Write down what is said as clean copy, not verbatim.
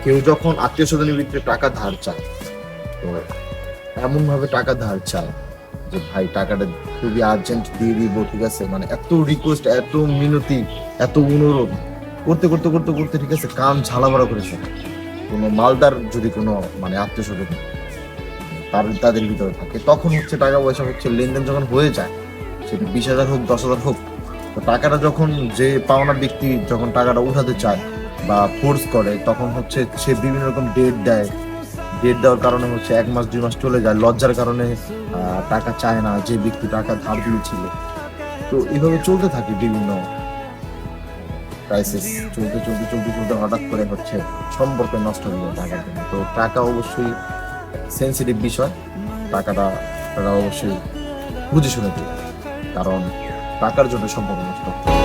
কেউ যখন আত্মীয় স্বজনের ভিতরে টাকা ধার চায়, তো এমন ভাবে টাকা ধার চায় যে ভাই টাকাটা খুবই আর্জেন্ট দিয়ে দিব, ঠিক আছে, মানে এত রিকোয়েস্ট, এত মিনতি, এত অনুরোধ করতে করতে করতে করতে, ঠিক আছে, কান ঝালাপালা করেছে। কোনো মালদার যদি কোনো মানে আত্মীয় স্বজন তাদের ভিতরে থাকে, তখন হচ্ছে টাকা পয়সা হচ্ছে লেনদেন যখন হয়ে যায়, সেটা 20,000 হোক 10,000 হোক, তো টাকাটা যখন যে পাওনা ব্যক্তি যখন টাকাটা উঠাতে চায় বা ফোর্স করে, তখন হচ্ছে সে বিভিন্ন রকম ডেট দেয়। ডেট দেওয়ার কারণে হচ্ছে 1 মাস 2 মাস চলে যায়, লজ্জার কারণে টাকা চায় না যে ব্যক্তি টাকা ধার দিয়েছিল। তো এইভাবে চলতে থাকে বিভিন্ন ক্রাইসিস, চলতে চলতে চলতে চলতে হঠাৎ করে হচ্ছে সম্পর্ক নষ্ট হয়ে যায় টাকার জন্য। তো টাকা অবশ্যই সেন্সিটিভ বিষয়, টাকাটা তারা অবশ্যই বুঝে শুনে দিবে, কারণ টাকার জন্য সম্পর্ক নষ্ট হয়।